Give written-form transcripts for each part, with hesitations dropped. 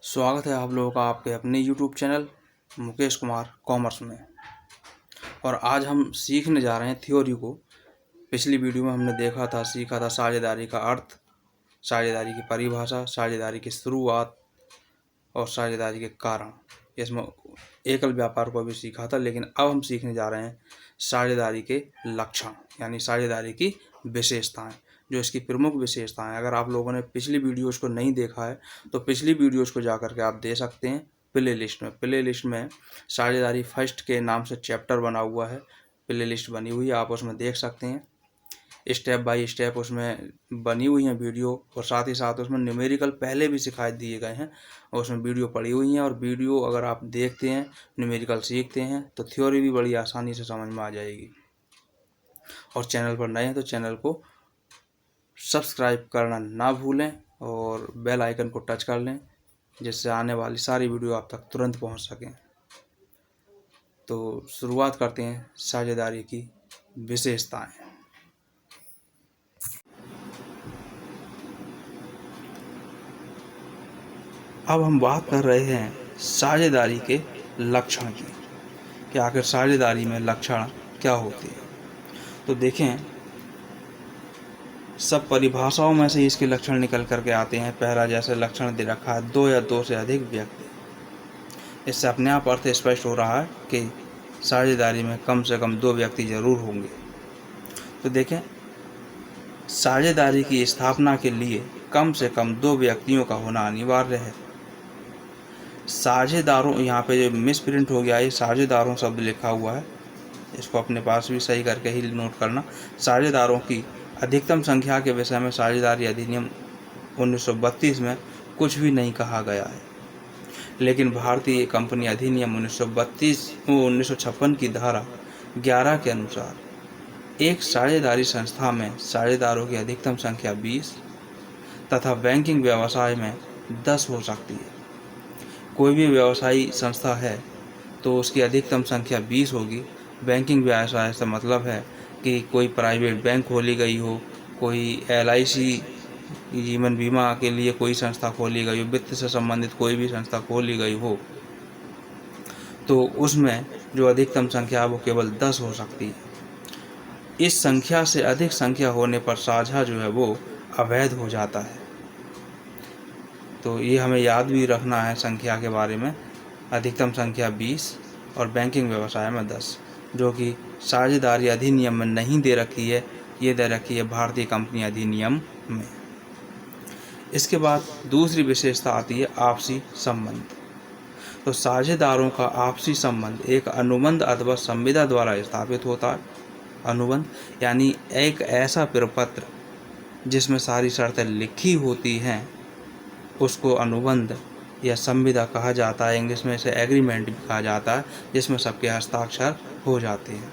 स्वागत है आप लोगों का आपके अपने YouTube channel Mukesh Kumar commerce में। और आज हम सीखने जा रहे हैं थ्योरी को। पिछली वीडियो में हमने सीखा था साझेदारी का अर्थ, साझेदारी की परिभाषा, साझेदारी की शुरुआत और साझेदारी के कारण। इसमें एकल व्यापार को भी सीखा था, लेकिन अब हम सीखने जा रहे हैं साझेदारी के लक्षण, यानी साझेदारी की विशेषताएं, जो इसकी प्रमुख विशेषताएं। अगर आप लोगों ने पिछली वीडियोज़ को नहीं देखा है तो पिछली वीडियोज़ को जा करके आप दे सकते हैं प्ले लिस्ट में साझेदारी फर्स्ट के नाम से चैप्टर बना हुआ है, प्ले लिस्ट बनी हुई है, आप उसमें देख सकते हैं। स्टेप बाय स्टेप उसमें बनी हुई हैं वीडियो, और साथ ही साथ उसमें न्यूमेरिकल पहले भी सिखाए दिए गए हैं और उसमें वीडियो पड़ी हुई हैं। और वीडियो अगर आप देखते हैं, न्यूमेरिकल सीखते हैं, तो थ्योरी भी बड़ी आसानी से समझ में आ जाएगी। और चैनल पर नए हैं तो चैनल को सब्सक्राइब करना ना भूलें और बेल आइकन को टच कर लें, जिससे आने वाली सारी वीडियो आप तक तुरंत पहुंच सकें। तो शुरुआत करते हैं साझेदारी की विशेषताएं। अब हम बात कर रहे हैं साझेदारी के लक्षण की, कि आखिर साझेदारी में लक्षण क्या होते हैं। तो देखें, सब परिभाषाओं में से इसके लक्षण निकल करके आते हैं। पहला जैसे लक्षण दे रखा है, दो या दो से अधिक व्यक्ति। इससे अपने आप अर्थ स्पष्ट हो रहा है कि साझेदारी में कम से कम दो व्यक्ति जरूर होंगे। तो देखें, साझेदारी की स्थापना के लिए कम से कम दो व्यक्तियों का होना अनिवार्य है। साझेदारों, यहाँ पे जो मिस प्रिंट हो गया है, साझेदारों शब्द लिखा हुआ है, इसको अपने पास भी सही करके ही नोट करना। साझेदारों की अधिकतम संख्या के विषय में साझेदारी अधिनियम 1932 में कुछ भी नहीं कहा गया है, लेकिन भारतीय कंपनी अधिनियम 1956 की धारा 11 के अनुसार एक साझेदारी संस्था में साझेदारों की अधिकतम संख्या 20 तथा बैंकिंग व्यवसाय में 10 हो सकती है। कोई भी व्यवसायी संस्था है तो उसकी अधिकतम संख्या 20 होगी। बैंकिंग व्यवसाय से मतलब है कि कोई प्राइवेट बैंक खोली गई हो, कोई LIC जीवन बीमा के लिए कोई संस्था खोली गई हो, वित्त से संबंधित कोई भी संस्था खोली गई हो, तो उसमें जो अधिकतम संख्या है वो केवल 10 हो सकती है। इस संख्या से अधिक संख्या होने पर साझा जो है वो अवैध हो जाता है। तो ये हमें याद भी रखना है संख्या के बारे में। अधिकतम संख्या 20 और बैंकिंग व्यवसाय में 10, जो कि साझेदारी अधिनियम में नहीं दे रखी है, ये दे रखी है भारतीय कंपनी अधिनियम में। इसके बाद दूसरी विशेषता आती है आपसी संबंध। तो साझेदारों का आपसी संबंध एक अनुबंध अथवा संविदा द्वारा स्थापित होता है। अनुबंध यानी एक ऐसा प्रपत्र जिसमें सारी शर्तें लिखी होती हैं, उसको अनुबंध या संविदा कहा जाता है। इंग्लिश में इसे एग्रीमेंट भी कहा जाता है, जिसमें सबके हस्ताक्षर हो जाते हैं।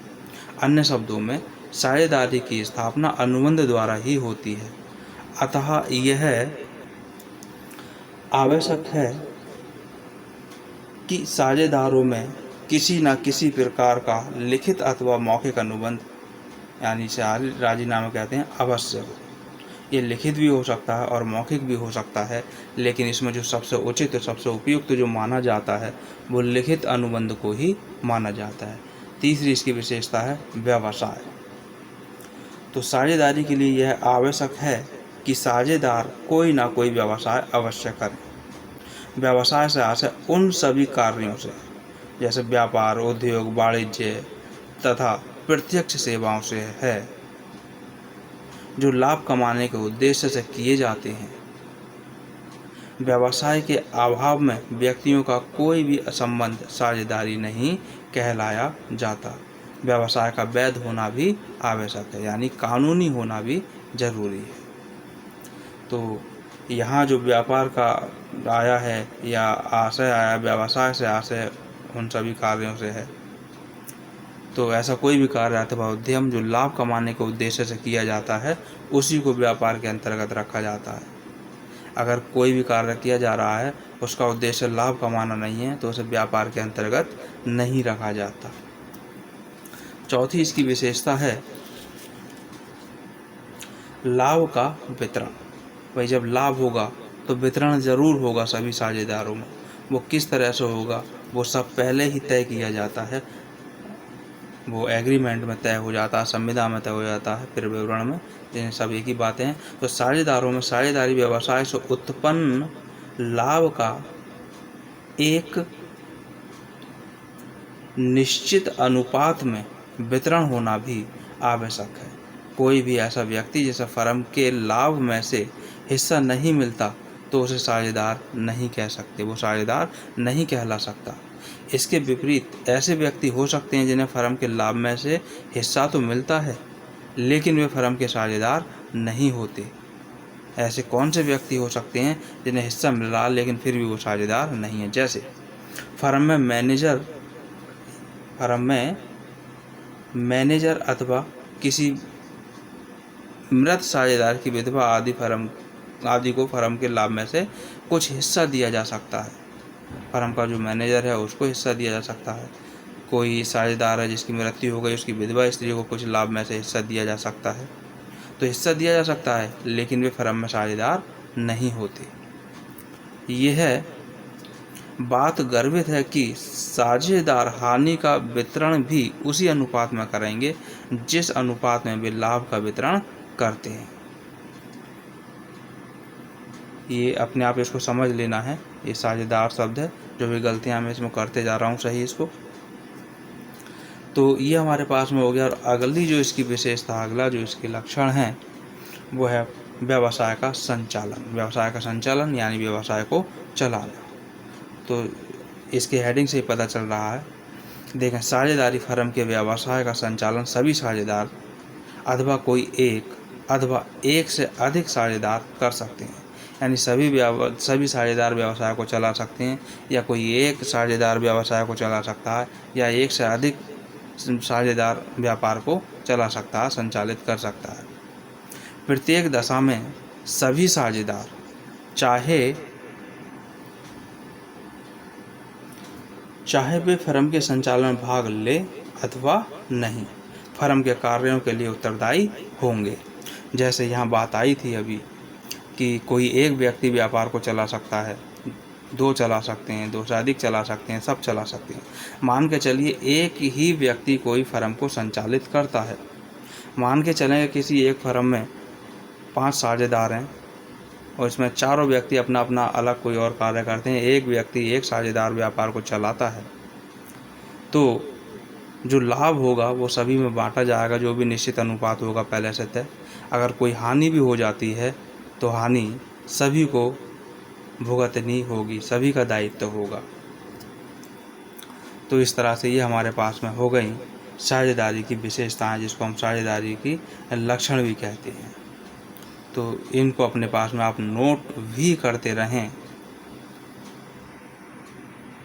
अन्य शब्दों में साझेदारी की स्थापना अनुबंध द्वारा ही होती है। अतः यह आवश्यक है कि साझेदारों में किसी न किसी प्रकार का लिखित अथवा मौखिक अनुबंध, यानी इसे राजीनामा कहते हैं, अवश्य हो। ये लिखित भी हो सकता है और मौखिक भी हो सकता है, लेकिन इसमें जो सबसे उचित, सबसे उपयुक्त जो माना जाता है वो लिखित अनुबंध को ही माना जाता है। तीसरी इसकी विशेषता है व्यवसाय। तो साझेदारी के लिए यह आवश्यक है कि साझेदार कोई ना कोई व्यवसाय अवश्य करें। व्यवसाय से आशय उन सभी कार्यों से, जैसे व्यापार, उद्योग, वाणिज्य तथा प्रत्यक्ष सेवाओं से है, जो लाभ कमाने के उद्देश्य से किए जाते हैं। व्यवसाय के अभाव में व्यक्तियों का कोई भी संबंध साझेदारी नहीं कहलाया जाता। व्यवसाय का वैध होना भी आवश्यक है, यानी कानूनी होना भी जरूरी है। तो यहाँ जो व्यापार का आया है या आशय आया, व्यवसाय से आशय उन सभी कार्यों से है। तो ऐसा कोई भी कार्य अथवा उद्यम जो लाभ कमाने के उद्देश्य से किया जाता है, उसी को व्यापार के अंतर्गत रखा जाता है। अगर कोई भी कार्य किया जा रहा है, उसका उद्देश्य लाभ कमाना नहीं है, तो उसे व्यापार के अंतर्गत नहीं रखा जाता। चौथी इसकी विशेषता है लाभ का वितरण। भाई जब लाभ होगा तो वितरण ज़रूर होगा सभी साझेदारों में। वो किस तरह से होगा वो सब पहले ही तय किया जाता है, वो एग्रीमेंट में तय हो जाता है, संविदा में तय हो जाता है, फिर विवरण में, जिन सब एक ही बातें हैं। तो साझेदारों में साझेदारी व्यवसाय से उत्पन्न लाभ का एक निश्चित अनुपात में वितरण होना भी आवश्यक है। कोई भी ऐसा व्यक्ति जिसे फर्म के लाभ में से हिस्सा नहीं मिलता तो उसे साझेदार नहीं कह सकते, वो साझेदार नहीं कहला सकता। इसके विपरीत ऐसे व्यक्ति हो सकते हैं जिन्हें फर्म के लाभ में से हिस्सा तो मिलता है लेकिन वे फर्म के साझेदार नहीं होते। ऐसे कौन से व्यक्ति हो सकते हैं जिन्हें हिस्सा मिल रहा लेकिन फिर भी वो साझेदार नहीं है? जैसे फर्म में मैनेजर अथवा किसी मृत साझेदार की विधवा आदि को फर्म के लाभ में से कुछ हिस्सा दिया जा सकता है। फर्म का जो मैनेजर है उसको हिस्सा दिया जा सकता है। कोई साझेदार है जिसकी मृत्यु हो गई, उसकी विधवा स्त्री को कुछ लाभ में से हिस्सा दिया जा सकता है। तो हिस्सा दिया जा सकता है लेकिन वे फर्म में साझेदार नहीं होते। यह बात गर्वित है कि साझेदार हानि का वितरण भी उसी अनुपात में करेंगे जिस अनुपात में वे लाभ का वितरण करते हैं। ये अपने आप इसको समझ लेना है। ये साझेदार शब्द है, जो भी गलतियां मैं इसमें करते जा रहा हूँ सही इसको। तो ये हमारे पास में हो गया। और अगली जो इसकी विशेषता, अगला जो इसके लक्षण है वो है व्यवसाय का संचालन। व्यवसाय का संचालन यानी व्यवसाय को चलाना। तो इसके हेडिंग से ही पता चल रहा है। देखें, साझेदारी फर्म के व्यवसाय का संचालन सभी साझेदार अथवा कोई एक अथवा एक से अधिक साझेदार कर सकते हैं। यानी सभी साझेदार व्यवसाय को चला सकते हैं, या कोई एक साझेदार व्यवसाय को चला सकता है, या एक से अधिक साझेदार व्यापार को चला सकता है, संचालित कर सकता है। प्रत्येक दशा में सभी साझेदार चाहे वे फर्म के संचालन में भाग ले अथवा नहीं, फर्म के कार्यों के लिए उत्तरदायी होंगे। जैसे यहाँ बात आई थी अभी कि कोई एक व्यक्ति व्यापार को चला सकता है, दो चला सकते हैं, दो से अधिक चला सकते हैं, सब चला सकते हैं। मान के चलिए एक ही व्यक्ति कोई फर्म को संचालित करता है। मान के चलें किसी एक फर्म में 5 साझेदार हैं और इसमें चारों व्यक्ति अपना अपना अलग कोई और कार्य करते हैं। एक व्यक्ति एक साझेदार व्यापार को चलाता है, तो जो लाभ होगा वो सभी में बांटा जाएगा, जो भी निश्चित अनुपात होगा पहले से तय। अगर कोई हानि भी हो जाती है तो हानि सभी को भुगतनी होगी, सभी का दायित्व होगा। तो इस तरह से ये हमारे पास में हो गई साझेदारी की विशेषताएं, जिसको हम साझेदारी की लक्षण भी कहते हैं। तो इनको अपने पास में आप नोट भी करते रहें